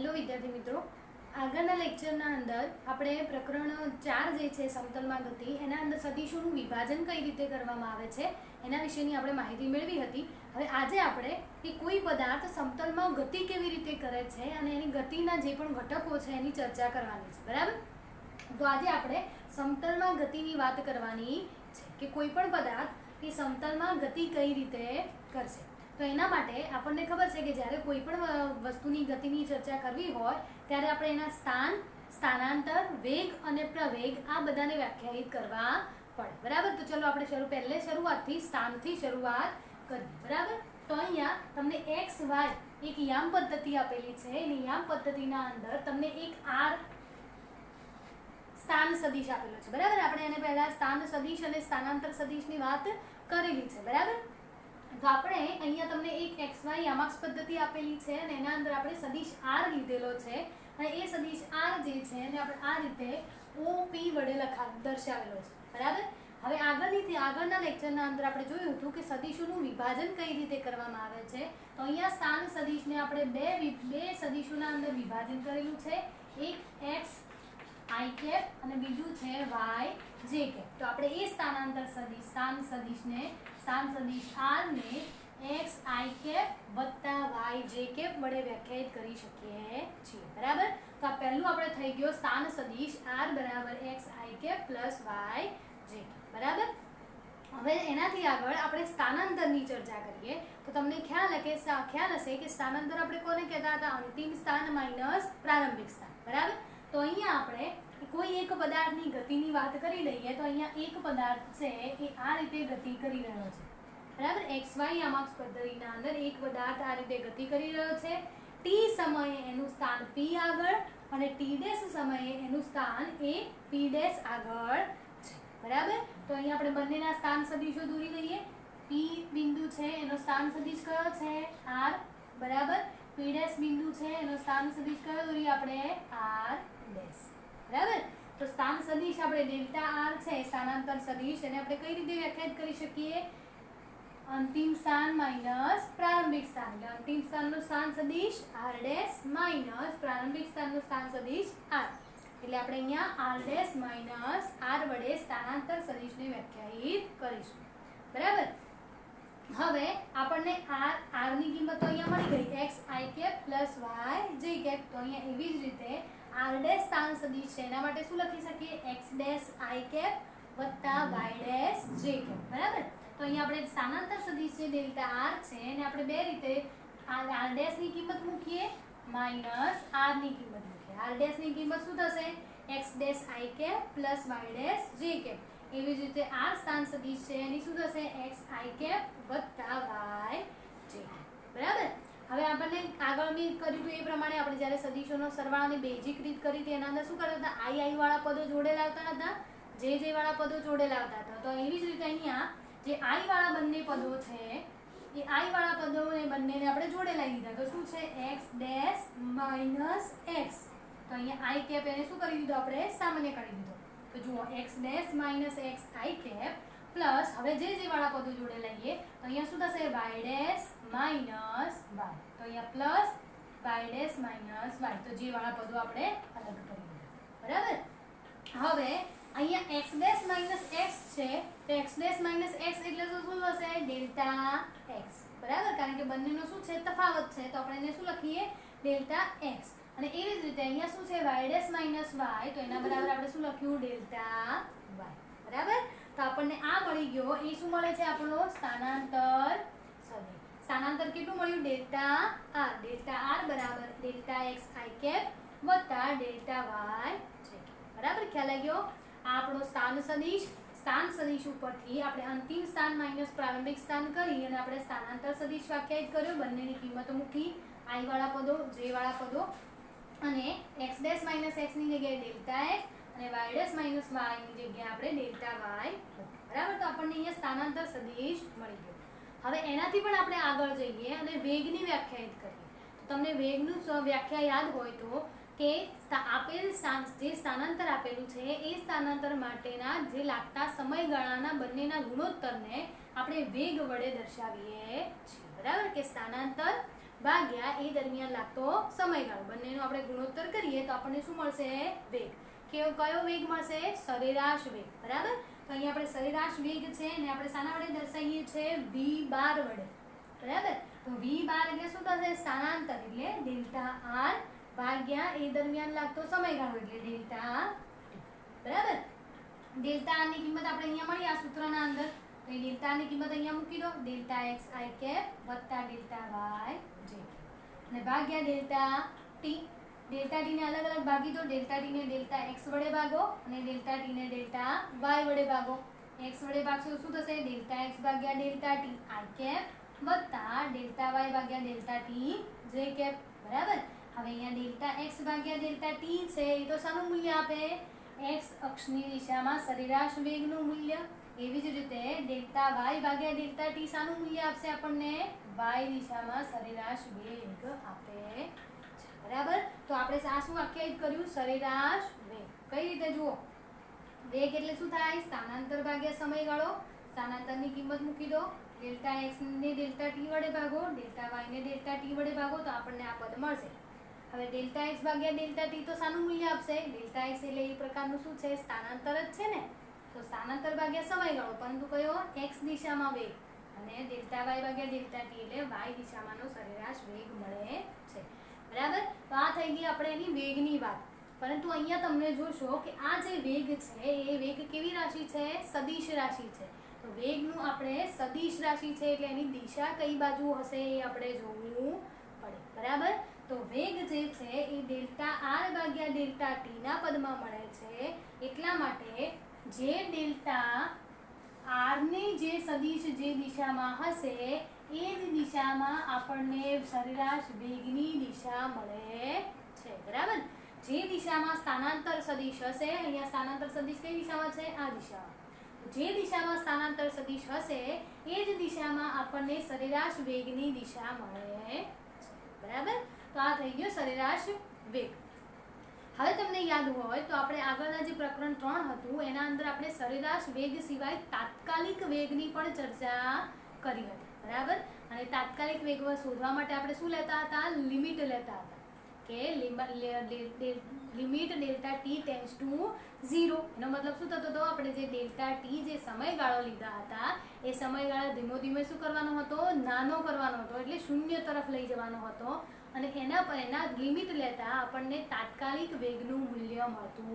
Hello વિદ્યાર્થી મિત્રો, આગળના લેક્ચરના અંદર આપણે પ્રકરણ 4 જે છે સમતલમાં ગતિ એના અંદર સદિશોનું વિભાજન કઈ રીતે કરવામાં આવે છે એના વિશેની આપણે માહિતી મેળવી હતી। હવે આજે આપણે કે કોઈ પદાર્થ સમતલમાં ગતિ કેવી રીતે કરે છે અને એની ગતિના જે પણ ઘટકો છે એની ચર્ચા કરવાની છે, બરાબર। તો આજે આપણે સમતલમાં ગતિની વાત કરવાની છે કે કોઈ પણ પદાર્થ એ સમતલમાં ગતિ કઈ રીતે કરશે। તો એના માટે આપણને ખબર છે કે જ્યારે કોઈ પણ વસ્તુની ગતિની ચર્ચા કરવી હોય ત્યારે આપણે એના સ્થાન, સ્થાનાંતર, વેગ અને પ્રવેગ આ બધાને વ્યાખ્યાયિત કરવા પડે, બરાબર। તો ચલો આપણે પહેલે શરૂઆતથી સ્થાનથી શરૂઆત કરીએ, બરાબર। તો અહીંયા તમને x y એક યામ પદ્ધતિ આપેલી છે અને યામ પદ્ધતિના અંદર તમને એક r સ્થાન સદિશ આપેલો છે, બરાબર। આપણે એને પહેલા સ્થાન સદિશ અને સ્થાનાંતર સદિશની વાત કરેલી છે, બરાબર। તો આપણે અહીંયા તમને એક xy યામાક્ષ પદ્ધતિ આપેલી છે અને એના અંદર આપણે સદિશ r લીધેલો છે અને એ સદિશ r જે છે એને આપણે આ રીતે OP વડે દર્શાવેલો છે, બરાબર। હવે આગળના લેક્ચરના અંદર આપણે જોયું હતું કે સદિશોનું વિભાજન કઈ રીતે કરવામાં આવે છે। તો અહીંયા સ્થાન સદિશને આપણે બે સદિશોના અંદર વિભાજન કરેલું છે, એક x i કેપ અને બીજું છે y j કેપ। તો આપણે એ સ્થાનાંતર સદિશ સ્થાન સદિશ r ને x i કેપ વત્તા y j કેપ વડે વ્યાખ્યાયિત કરી શકીએ છીએ, બરાબર। તો આ પહેલું આપણે થઈ ગયો સ્થાન સદિશ r બરાબર x i cap plus y j cap, બરાબર। હવે એનાથી આગળ આપણે સ્થાનાંતરની ચર્ચા કરીએ તો તમને ખ્યાલ હશે કે સ્થાનાંતર આપણે કોને કહેતા હતા? અંતિમ સ્થાન માઇનસ પ્રારંભિક સ્થાન, બરાબર। તો અહીંયા આપણે કોઈ એક પદાર્થની ગતિની વાત કરી લઈએ તો અહીંયા એક પદાર્થ છે એ આ રીતે ગતિ કરી રહ્યો છે, બરાબર। xy યામાક્ષ પદ્ધતિના અંદર એક પદાર્થ આ રીતે ગતિ કરી રહ્યો છે, t સમયે એનું સ્થાન p આગળ અને t' સમયે એનું સ્થાન એ p' આગળ છે, બરાબર। તો અહીંયા આપણે બંનેના સ્થાન સદિશો દોરી લઈએ। p બિંદુ છે એનો સ્થાન સદિશ કયો છે? r, બરાબર। p' બિંદુ છે એનો સ્થાન સદિશ કયો દોરીએ આપણે? r', બરાબર। તો સ્થાન સદિશ આપણે ડેલ્ટા r છે સ્થાનાંતર સદિશ એને આપણે કઈ રીતે વ્યાખ્યાયિત કરી શકીએ? અંતિમ સ્થાન માઇનસ પ્રારંભિક સ્થાન, એટલે અંતિમ સ્થાનનું સ્થાન સદિશ r' માઇનસ પ્રારંભિક સ્થાનનું સ્થાન સદિશ r, એટલે આપણે અહીંયા r' માઇનસ r વડે સ્થાનાંતર સદિશને વ્યાખ્યાયિત કરીશું, બરાબર। હવે આપણને r ની કિંમત તો અહીંયા મળી ગઈ, x i cap plus y j cap. તો અહીંયા એવી જ રીતે r' સ્થાન સદિશ છે એના માટે શું લખી શકીએ? x' i કેપ વત્તા y' j કેપ, બરાબર। તો અહીંયા આપણે સ્થાનાંતર સદિશ છે ડેલ્ટા r છે અને આપણે બે રીતે r' ની કિંમત મૂકીએ માઇનસ r ની કિંમત મૂકીએ। r' ની કિંમત શું થશે? x' i cap plus y' j cap. એવી જ રીતે r સ્થાન સદિશ છે એની શું થશે? x i કેપ વત્તા y j કેપ, બરાબર। હવે આપણને આગળ મેં કર્યું હતું એ પ્રમાણે આપણે જ્યારે સદિશોનો સરવાળાની બેઝિક રીત કરી હતી એના અંદર શું કરતા હતા? i વાળા પદો જોડે લાવતા હતા, j વાળા પદો જોડે લાવતા હતા। તો એવી જ રીતે અહીંયા જે i વાળા બંને પદો છે એ i વાળા પદોને બંનેને આપણે જોડે લાવી દીધા। તો શું છે? x' minus x। તો અહીંયા i કેપ એને શું કરી દીધો? આપણે સામાન્ય કરી દીધો। તો જુઓ x' minus x i cap plus હવે જે વાળા પદો જોડે લઈએ તો અહીંયા શું થશે? y' minus y। તો અહીંયા પ્લસ y' માઇનસ y। તો જે વાળા પદો આપણે અલગ કરી દીધા, બરાબર। હવે અહીંયા x' માઇનસ x છે તો x' માઇનસ x એટલે શું થશે? ડેલ્ટા x, બરાબર। કારણ કે બંનેનો શું છે? તફાવત છે, તો આપણે એને શું લખીએ? Delta x। અને એવી જ રીતે અહીંયા શું છે? y' માઇનસ y, તો એના બરાબર આપણે શું લખ્યું? ડેલ્ટા y, બરાબર। તો આપણને આ મળી ગયો, એ શું મળે છે? આપણો સ્થાનાંતર સદિશ। સ્થાનાંતર કેટલું મળ્યું? ડેલ્ટા r બરાબર ડેલ્ટા x i કેપ વત્તા ડેલ્ટા y j કેપ, બરાબર। ખ્યાલ આવ્યો? આ આપણો સ્થાન સદિશ ઉપરથી આપણે અંતિમ સ્થાન માઇનસ પ્રારંભિક સ્થાન કરી અને આપણે સ્થાનાંતર સદિશ વ્યાખ્યાયિત કર્યો, બંનેની કિંમતો મૂકી, i વાળા પદો, j વાળા પદો અને x' માઇનસ x ની જગ્યાએ ડેલ્ટા x અને y' માઇનસ y ની જગ્યાએ આપણે ડેલ્ટા y, બરાબર। તો આપણને અહીંયા સ્થાનાંતર સદિશ મળી ગયો। હવે એનાથી પણ આપણે આગળ જઈએ અને વેગની વ્યાખ્યાયિત કરીએ। તો તમને વેગનું વ્યાખ્યા યાદ હોય તો કે આપેલ જે સ્થાનાંતર આપેલું છે એ સ્થાનાંતર માટેના જે લાગતા સમયગાળાના બંનેના ગુણોત્તરને આપણે વેગ વડે દર્શાવીએ છીએ, બરાબર। કે સ્થાનાંતર ભાગ્યા એ દરમિયાન લાગતો સમયગાળો, બંનેનો આપણે ગુણોત્તર કરીએ તો આપણને શું મળશે? વેગ. કયો વેગ મળશે? સરેરાશ વેગ. બરાબર. તો અહીંયા આપણે સરેરાશ વેગ છે ને આપણે શાના વડે દર્શાવીએ છીએ? v બાર વડે. બરાબર. તો v બાર એટલે શું થશે? સ્થાનાંતર એટલે ડેલ્ટા r ભાગ્યા એ દરમિયાન લાગતો સમયગાળો એટલે ડેલ્ટા t. બરાબર. ડેલ્ટા r ની કિંમત આપણે અહીંયા મળી આ સૂત્રના અંદર. તો એ ડેલ્ટા r ની કિંમત અહીંયા મૂકી દો. ડેલ્ટા x i કેપ વત્તા ડેલ્ટા y j અને ભાગ્યા ડેલ્ટા t. ડેલ્ટા t ને અલગ અલગ ભાગી દો. ડેલ્ટા t ને ડેલ્ટા x વડે ભાગો અને ડેલ્ટા t ને ડેલ્ટા y વડે ભાગો. x વડે ભાગશો શું થશે? ડેલ્ટા x ભાગ્યા ડેલ્ટા t i કેપ વત્તા ડેલ્ટા y ભાગ્યા ડેલ્ટા t j કેપ. બરાબર. હવે અહીંયા ડેલ્ટા x ભાગ્યા ડેલ્ટા t છે એ તો શાનું મૂલ્ય આપે? x અક્ષની દિશામાં સરેરાશ વેગનું મૂલ્ય. એવી જ રીતે ડેલ્ટા y ભાગ્યા ડેલ્ટા t શાનું મૂલ્ય આપશે આપણને? y દિશામાં સરેરાશ વેગ આપે છે. બરાબર. તો આપણે આ શું વ્યાખ્યાયિત કર્યું? સરેરાશ વેગ. કઈ રીતે જુઓ? વેગ એટલે શું થાય? સ્થાનાંતર ભાગ્યા સમયગાળો. સ્થાનાંતરની કિંમત મૂકી દો. ડેલ્ટા x ને ડેલ્ટા t વડે ભાગો, ડેલ્ટા y ને ડેલ્ટા t વડે ભાગો તો આપણને આ પદ મળશે. હવે ડેલ્ટા x ભાગ્યા ડેલ્ટા t તો શાનું મૂલ્ય આપશે? ડેલ્ટા x એટલે એ પ્રકારનું શું છે? સ્થાનાંતર જ છે ને. તો સ્થાનાંતર ભાગ્યા સમયગાળો, પરંતુ કયો? x દિશામાં વેગ. અને ડેલ્ટા y ભાગ્યા ડેલ્ટા t એટલે y દિશામાંનો સરેરાશ વેગ મળે છે. બરાબર. તો આ થઈ ગઈ આપણે એની વેગની વાત. પરંતુ અહીંયા તમને જોશો કે આ જે વેગ છે એ વેગ કેવી રાશિ છે? સદિશ રાશિ છે. તો વેગનું આપણે સદિશ રાશિ છે એટલે એની દિશા કઈ બાજુ હશે એ આપણે જોવું પડે. બરાબર. તો વેગ જે છે એ ડેલ્ટા r ભાગ્યા ડેલ્ટા t ના પદમાં મળે છે. એટલા માટે જે ડેલ્ટા r ની જે સદિશ જે દિશામાં હશે એ જ દિશામાં આપણને સરેરાશ વેગની દિશા મળે છે. બરાબર. જે દિશામાં સ્થાનાંતર સદિશ હશે, અહીંયા સ્થાનાંતર સદિશ કઈ દિશામાં છે? આ દિશામાં. જે દિશામાં સ્થાનાંતર સદિશ હશે એ જ દિશામાં આપણને સરેરાશ વેગની દિશા મળે છે. બરાબર. તો આ થઈ ગયો સરેરાશ વેગ. હવે તમને યાદ હોય તો આપણે આગળના જે પ્રકરણ 3 હતું એના અંદર આપણે સરેરાશ વેગ સિવાય તાત્કાલિક વેગની પણ ચર્ચા કરી હતી. બરાબર. અને તાત્કાલિક વેગ શોધવા માટે આપણે શું લેતા હતા? લિમિટ લેતા હતા કે limit delta T tends to 0. એનો મતલબ શું થતો હતો? આપણે જે ડેલ્ટા ટી જે સમયગાળો લીધા હતા એ સમયગાળો ધીમે ધીમે શું કરવાનો હતો? નાનો કરવાનો હતો. એટલે શૂન્ય તરફ લઈ જવાનો હતો. અને એના લિમિટ લેતા આપણને તાત્કાલિક વેગનું મૂલ્ય મળતું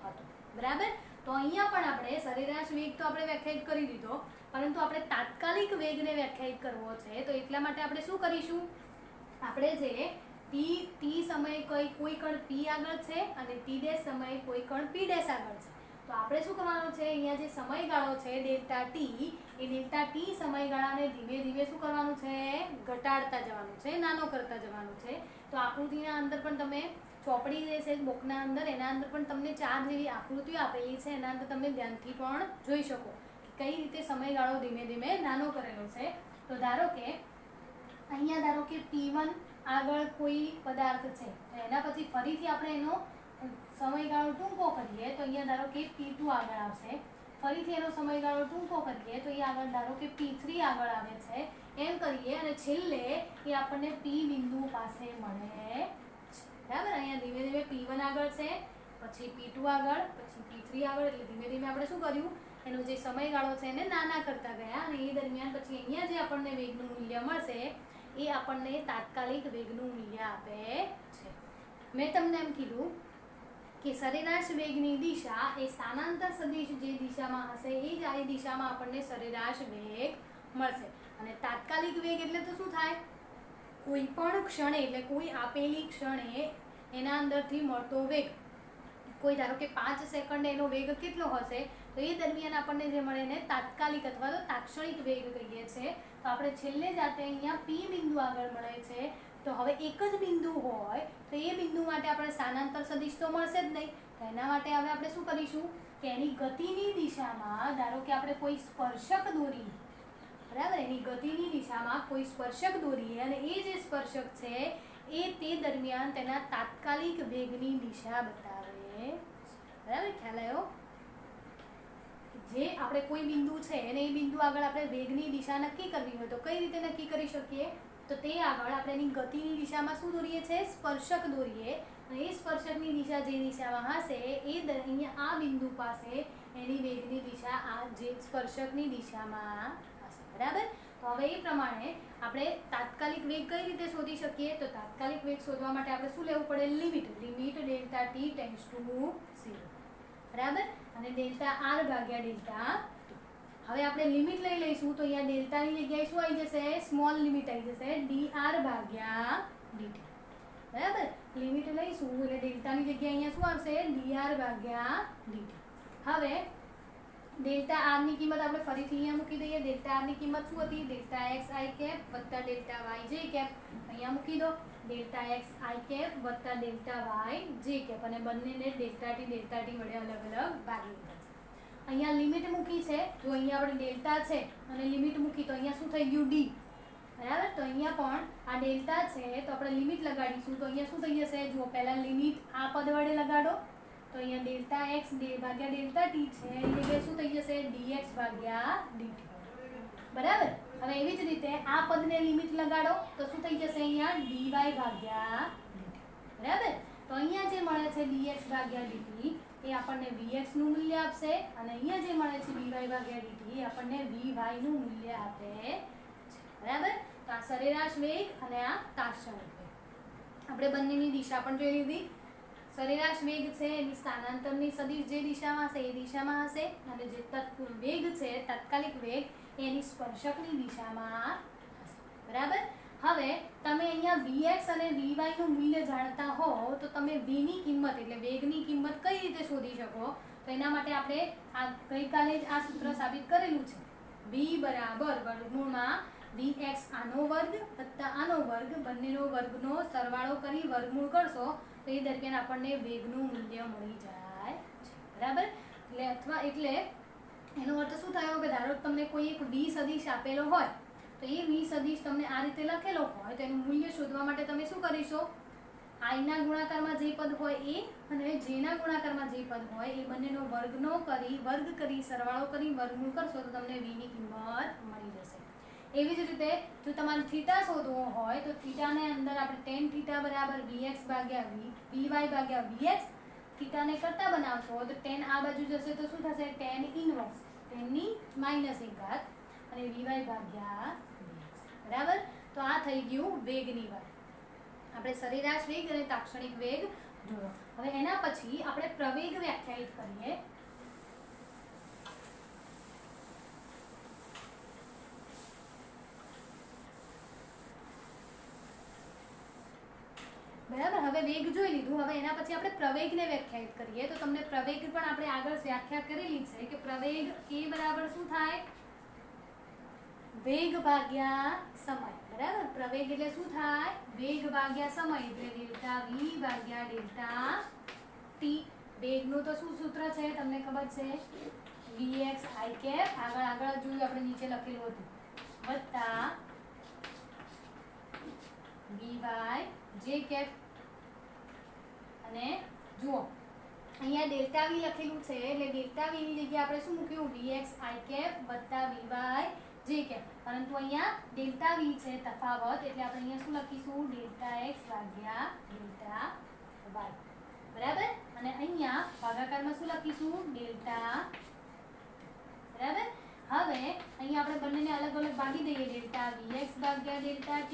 હતું. બરાબર. તો અહીંયા પણ આપણે સરેરાશ વેગ તો આપણે વ્યાખ્યાયિત કરી દીધો, પરંતુ આપણે તાત્કાલિક વેગને વ્યાખ્યાયિત કરવો છે. તો એટલા માટે આપણે શું કરીશું? આપણે જે ટી સમયે કોઈ કણ પી આગળ છે અને ટી ડેશ સમયે કોઈ કણ પી ડેશ આગળ છે. તો આપણે શું કરવાનું છે? અહીંયા જે સમયગાળો છે ડેલ્ટા ટી, એ ડેલ્ટા ટી સમયગાળાને ધીમે ધીમે શું કરવાનું છે? ઘટાડતા જવાનું છે, નાનો કરતા જવાનું છે. તો આકૃતિના અંદર પણ તમે ચોપડી જે છે બુકના અંદર એના અંદર પણ તમને 4 જેવી આકૃતિઓ આપેલી છે. એના અંદર તમે ધ્યાનથી પણ જોઈ શકો કે કઈ રીતે સમયગાળો ધીમે ધીમે નાનો કરેલો છે. તો ધારો કે અહીંયા ધારો કે P1 આગળ કોઈ પદાર્થ છે તો એના પછી ફરીથી આપણે એનો સમયગાળો ટૂંકો કરીએ તો અહીંયા ધારો કે P2 આગળ આવશે. ફરીથી એનો સમયગાળો ટૂંકો કરીએ તો એ આગળ ધારો કે P3 આગળ આવે છે. એમ કરીએ અને છેલ્લે એ આપણને P બિંદુ પાસે મળે છે. બરાબર. અહીંયા ધીમે ધીમે P1 આગળ છે, પછી P2 આગળ, પછી P3 આગળ. એટલે ધીમે ધીમે આપણે શું કર્યું? એનો જે સમયગાળો છે એને નાના કરતા ગયા અને એ દરમિયાન પછી અહીંયા જે આપણને વેગનું મૂલ્ય મળશે એ આપણને તાત્કાલિક વેગનું મૂલ્ય આપે છે. મેં તમને એમ કીધું કે સરેરાશ વેગની દિશા એ સ્થાનાંતર સદિશ જે દિશામાં હશે એ જ આ દિશામાં આપણને સરેરાશ વેગ મળશે. અને તાત્કાલિક વેગ એટલે તો શું થાય? કોઈ પણ ક્ષણે એટલે કોઈ આપેલી ક્ષણે એના અંદરથી મળતો વેગ. કોઈ ધારો કે 5 સેકન્ડ એનો વેગ કેટલો હશે તો એ દરમિયાન આપણને જે મળે એને તાત્કાલિક અથવા તો તાત્ક્ષણિક વેગ કહીએ છીએ. તો આપણે છેલ્લે જાતે અહીંયા P બિંદુ આગળ મળે છે. તો હવે એક જ બિંદુ હોય તો એ બિંદુ માટે આપણે સ્થાનાંતર સદિશ તો મળશે જ નહીં. તો એના માટે હવે આપણે શું કરીશું કે એની ગતિની દિશામાં ધારો કે આપણે કોઈ સ્પર્શક દોરી. બરાબર. એની ગતિની દિશામાં કોઈ સ્પર્શક દોરીએ અને એ જે સ્પર્શક છે એ તે દરમિયાન તેના તાત્કાલિક વેગની દિશા બતાવે. બરાબર. ખ્યાલ આવ્યો? જે આપણે કોઈ બિંદુ છે અને એ બિંદુ આગળ આપણે વેગની દિશા નક્કી કરવી હોય તો કઈ રીતે નક્કી કરી શકીએ? તો તે આગળ આપણે એની ગતિની દિશામાં શું દોરીએ છીએ? સ્પર્શક દોરીએ. અને એ સ્પર્શકની દિશા જે દિશામાં હશે એ અહીંયા આ બિંદુ પાસે એની વેગની દિશા આ જે સ્પર્શકની દિશામાં હશે. બરાબર. તો હવે એ પ્રમાણે આપણે તાત્કાલિક વેગ કઈ રીતે શોધી શકીએ? તો તાત્કાલિક વેગ શોધવા માટે આપણે શું લેવું પડે? Limit delta T tends to 0. બરાબર. અને ડેલ્ટા આર ભાગ્યા ડેલ્ટા. હવે આપણે લિમિટ લઈ લઈશું તો અહીંયા ડેલ્ટાની જગ્યાએ શું આવી જશે? સ્મોલ લિમિટ આવી જશે dr ભાગ્યા dt. બરાબર. લિમિટ લઈશું એટલે ડેલ્ટાની જગ્યાએ અહીંયા શું આવશે? dr ભાગ્યા dt. હવે ડેલ્ટા આર ની કિંમત આપણે ફરીથી અહીંયા મૂકી દઈએ. ડેલ્ટા આર ની કિંમત શું હતી? ડેલ્ટા એક્સ આઈ કેપ વત્તા ડેલ્ટા વાય જે કેપ. અહીંયા મૂકી દો. ડેલ્ટા એક્સ આઈ કેપ વત્તા ડેલ્ટા વાય જે કેપ. અને બંનેને ડેલ્ટા ટી વડે અલગ અલગ ભાગી દીધા. અહીંયા લિમિટ મૂકી છે. જો અહીંયા આપણે ડેલ્ટા છે અને લિમિટ મૂકી તો અહીંયા શું થઈ ગયું? ડી. બરાબર. તો અહીંયા પણ આ ડેલ્ટા છે તો આપણે લિમિટ લગાડીશું તો અહીંયા શું થઈ જશે? જુઓ પહેલા લિમિટ આ પદ વડે લગાડો તો અહીંયા ડેલ્ટા એક્સ ભાગ્યા ડેલ્ટા ટી છે એટલે શું થઈ જશે? ડીએક્સ ભાગ્યા ડીટી. બરાબર. હવે એવી જ રીતે આ પદને લિમિટ લગાડો તો શું થઈ જશે? અહીંયા ડીવાય ભાગ્યા ડીટી. બરાબર. તો અહીંયા જે મળે છે dx ભાગ્યા dt એ આપણને vx નું મૂલ્ય આપશે અને અહીંયા જે મળે છે dy ભાગ્યા dt એ આપણને vy નું મૂલ્ય આપે છે. બરાબર. તો આ સરેરાશ વેગ અને આ તાત્ક્ષણિક વેગ આપણે બંનેની દિશા પણ જોઈ લીધી. સરેરાશ વેગ છે એની સ્થાનાંતરની સદિશ જે દિશામાં હશે એ દિશામાં હશે અને જે વેગ છે તાત્કાલિક વેગ એની સ્પર્શકની દિશામાં હશે. બરાબર. હવે તમે અહીંયા vx અને vy નું મૂલ્ય જાણતા હો તો તમે v ની કિંમત એટલે વેગની કિંમત કઈ રીતે શોધી શકો? તો એના માટે આપણે આ ગઈકાલે જ આ સૂત્ર સાબિત કરેલું છે. v બરાબર વર્ગમૂળમાં vx આનો વર્ગ વત્તા આનો વર્ગ બંનેનો વર્ગનો સરવાળો કરી વર્ગમૂળ કરશો તો એ દરમિયાન આપણને વેગનું મૂલ્ય મળી જાય છે. બરાબર. એટલે એનો અર્થ શું થયો કે ધારો કે તમને કોઈ એક v સદિશ આપેલો હોય તો એ v સદિશ તમને આ રીતે લખેલો હોય તો એનું મૂલ્ય શોધવા માટે તમે શું કરીશો? i ના ગુણાકારમાં જે પદ હોય એ અને j ના ગુણાકારમાં જે પદ હોય એ બંનેનો વર્ગ કરી સરવાળો કરી વર્ગમૂળ કરશો તો તમને v ની કિંમત મળી જશે. એવી જ રીતે જો તમારે થીટા શોધવો હોય તો થીટાને અંદર આપણે tan થીટા બરાબર vx ભાગ્યા vy ભાગ્યા vx થીટાને કરતા બનાવશો તો tan આ બાજુ જશે તો શું થશે? tan ઇનવર્સ tan ની -1 ઘાત અને vy ભાગ્યા vx. બરાબર. તો આ થઈ ગયું વેગની વાત. આપણે સરેરાશ વેગ અને તાત્ક્ષણિક વેગ જોયો. હવે એના પછી આપણે પ્રવેગ વ્યાખ્યાયિત કરીએ. બરાબર. હવે વેગ જોઈ લીધું. હવે એના પછી આપણે પ્રવેગને વ્યાખ્યાયિત કરીએ તો તમને પ્રવેગ પણ આપણે આગળ વ્યાખ્યા કરેલી છે કે પ્રવેગ k બરાબર શું થાય? વેગ ભાગ્યા સમય. બરાબર. પ્રવેગ એટલે શું થાય? વેગ ભાગ્યા સમય એટલે ડેલ્ટા v ભાગ્યા ડેલ્ટા t. વેગનું તો શું સૂત્ર છે તમને ખબર છે? vx i કેપ આગળ જોયું આપણે નીચે લખેલું હતું વત્તા vy j કેપ. અને જુઓ અહીંયા ડેલ્ટા v લખેલું છે એટલે ડેલ્ટા v ની જગ્યાએ આપણે શું મૂક્યું? vx i કેપ વત્તા vy j કેપ. પરંતુ અહીંયા ડેલ્ટા v છે તફાવત એટલે આપણે અહીંયા શું લખીશું? ડેલ્ટા x ભાગ્યા ડેલ્ટા y. બરાબર. અને અહીંયા ભાગાકારમાં શું લખીશું? ડેલ્ટા. બરાબર. હવે અહીંયા આપણે બંનેને અલગ અલગ ભાગી દઈએ. ડેલ્ટા vx ભાગ્યા ડેલ્ટા t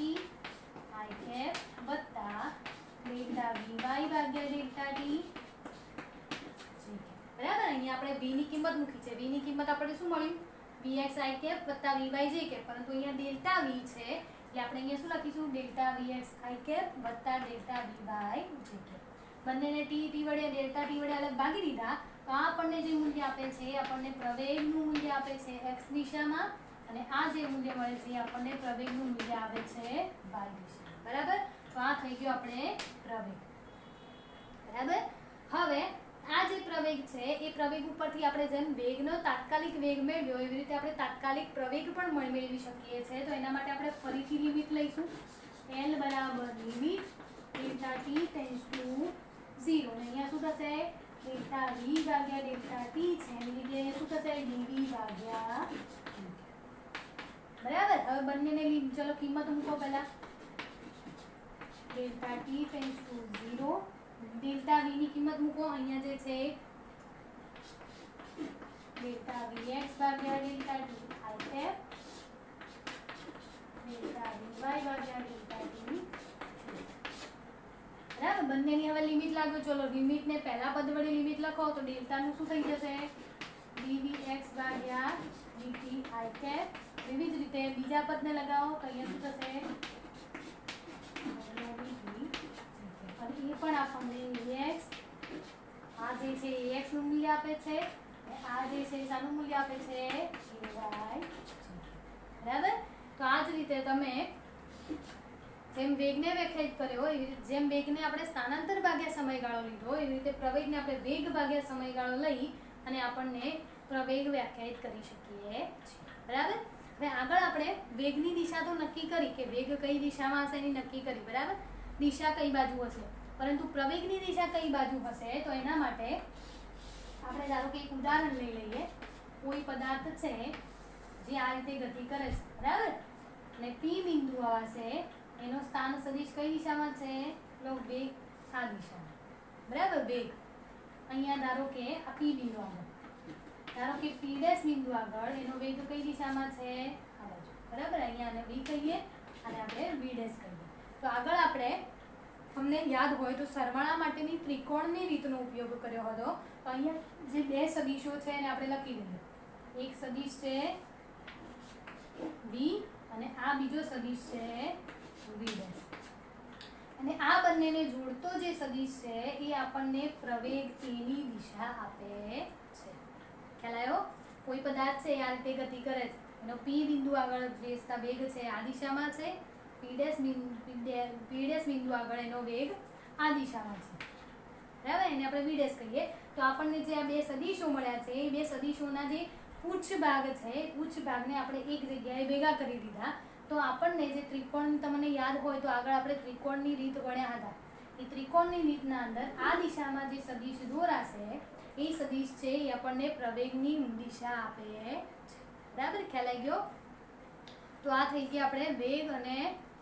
i કેપ વત્તા ડેલ્ટા vy ભાગ્યા ડેલ્ટા t. બરાબર. અહીંયા આપણે v ની કિંમત મૂકી છે. v ની કિંમત આપણે શું મળ્યું? vx i કેપ વત્તા vy j કેપ. પરંતુ અહીંયા ડેલ્ટા v છે એટલે આપણે અહીંયા શું લખીશું? ડેલ્ટા vx i કેપ વત્તા ડેલ્ટા vy j કેપ. બંનેને t વડે ડેલ્ટા t વડે અલગ ભાગી દીધા તો આ આપણને જે મૂલ્ય આપે છે આપણને પ્રવેગનું મૂલ્ય આપે છે x દિશામાં અને આ જે મૂલ્ય મળે છે આપણને પ્રવેગનું મૂલ્ય આવે છે y દિશામાં. બરાબર. તો આ થઈ ગયો આપણે પ્રવેગ. બરાબર. હવે આ જે પ્રવેગ છે એ પ્રવેગ ઉપરથી આપણે જેમ વેગનો તાત્કાલિક વેગ મેળવ્યો એવી રીતે આપણે તાત્કાલિક પ્રવેગ પણ મેળવી શકીએ છીએ. તો એના માટે આપણે ફરીથી લિમિટ લઈશું. l બરાબર limit delta t tends to 0 અને અહીંયા શું થશે? ડેલ્ટા v ભાગ્યા ડેલ્ટા t છે એની જગ્યાએ શું થશે? dv ભાગ્યા. બરાબર. હવે બંનેને ચલો કિંમત મૂકો પહેલા. Delta T tends to 0, delta V ની કિંમત મૂકો. અહીંયા જે છે ડેલ્ટા વીએક્સ ભાગ્યા delta T I cap, delta V Y ભાગ્યા ડેલ્ટા ટી. બરાબર, બંનેની હવે લિમિટ લાગો. ચલો લિમિટને પહેલા પદ વડે લિમિટ લખો તો ડેલ્ટાનું શું થઈ જશે? dvx ભાગ્યા dt i કેપ. એવી જ રીતે બીજા પદને લગાવો તો અહીંયા શું થશે? અને એ પણ આપણને ex, આ જે છે ex નું મૂલ્ય આપે છે, અને આ જે છે શાનું મૂલ્ય આપે છે? ay. બરાબર, તો આ જ રીતે તમે જેમ વેગને વ્યાખ્યાયિત કર્યો એવી રીતે જેમ વેગને આપણે સ્થાનાંતર ભાગ્યા સમયગાળો લીધો એવી રીતે પ્રવેગને આપણે વેગ ભાગ્યા સમયગાળો લઈ અને આપણને પ્રવેગ વ્યાખ્યાયિત કરી શકીએ છીએ. બરાબર, હવે આગળ આપણે વેગની દિશા તો નક્કી કરી કે વેગ કઈ દિશામાં હશે એની નક્કી કરી. બરાબર, દિશા કઈ બાજુ હશે, પરંતુ પ્રવેગની દિશા કઈ બાજુ હશે તો એના માટે આપણે ધારો કે એક ઉદાહરણ લઈ લઈએ. કોઈ પદાર્થ છે જે આ રીતે ગતિ કરે છે, બરાબર, અને પી બિંદુ આવશે, એનો સ્થાન સદિશ કઈ દિશામાં છે? વેગ આ દિશામાં. બરાબર, વેગ અહીંયા ધારો કે આ પી બિંદુ આગળ, ધારો કે પી ડેશ બિંદુ આગળ એનો વેગ કઈ દિશામાં છે? આ બાજુ. બરાબર, અહીંયા આને વી કહીએ અને આપણે વી ડેશ કહીએ. તો આગળ આપણે તમને યાદ હોય તો સરવાળા માટેની ત્રિકોણની રીતનો ઉપયોગ કર્યો હતો. તો અહીંયા જે બે સદિશો છે એને આપણે લખી દઈએ. એક સદિશ છે વી અને આ બીજો સદિશ છે વી ડેશ. અને આ બંનેને જોડતો જે સદિશ છે એ આપણને પ્રવેગ એની દિશા આપે છે. ખ્યાલ આવ્યો? કોઈ પદાર્થ છે આ રીતે ગતિ કરે છે, એનો પી બિંદુ આગળ જે વેગ છે આ દિશામાં છે, પી ડેશ બિંદુ આગળ એનો વેગ આ દિશામાં છે. બરાબર, એને આપણે વી ડેશ કહીએ. તો આપણને જે આ બે સદિશો મળ્યા છે એ બે સદિશોના જે ઉચ્ચ ભાગ છે ઉચ્ચ ભાગને આપણે એક જગ્યાએ ભેગા કરી દીધા. તો આપણને જે ત્રિકોણ તમને યાદ હોય તો આગળ આપણે ત્રિકોણની રીત ભણ્યા હતા. એ ત્રિકોણની રીતના અંદર આ દિશામાં જે સદિશ દોરાશે એ સદિશ છે એ આપણને પ્રવેગની દિશા આપે છે. બરાબર, ખ્યાલ આવી ગયો? તો આ થઈ ગયા આપણે વેગ અને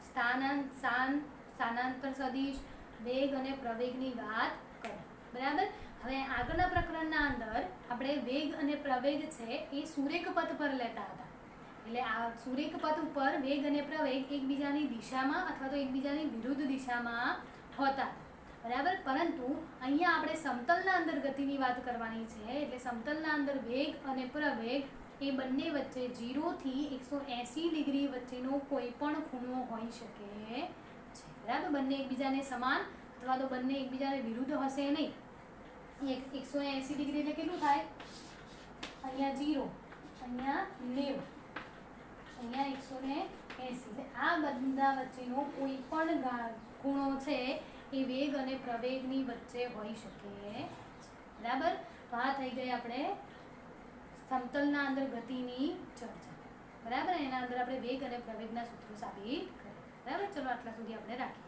સ્થાનાંતર સદિશ, વેગ અને પ્રવેગની વાત કરી. બરાબર, હવે આગળના પ્રકરણના અંદર આપણે વેગ અને પ્રવેગ છે એ સુરેખ પથ પર લેતા હતા. એટલે આ સુરેખ પથ ઉપર વેગ અને પ્રવેગ એકબીજાની દિશામાં અથવા તો એકબીજાની વિરુદ્ધ દિશામાં હોતા. બરાબર, પરંતુ અહીંયા આપણે સમતલના અંદર ગતિની વાત કરવાની છે. એટલે સમતલના અંદર વેગ અને પ્રવેગ એ બંને વચ્ચે 0 થી 180 ડિગ્રી વચ્ચેનો કોઈ પણ ખૂણો હોઈ શકે છે. બરાબર, બંને એકબીજાને સમાન અથવા તો બંને એકબીજાને વિરુદ્ધ હશે નહીં. 180 ડિગ્રી એટલે કેટલું થાય? અહીંયા 0, અહીંયા 90, અહીંયા 180. એટલે આ બધા વચ્ચેનો કોઈ પણ ખૂણો છે એ વેગ અને પ્રવેગની વચ્ચે હોઈ શકે. બરાબર, તો આ થઈ ગઈ આપણે સમતલના અંદર ગતિની ચર્ચા. બરાબર, એના અંદર આપણે વેગ અને પ્રવેગના સૂત્રો સાબિત કર્યા. બરાબર, ચલો આટલા સુધી આપણે રાખીએ.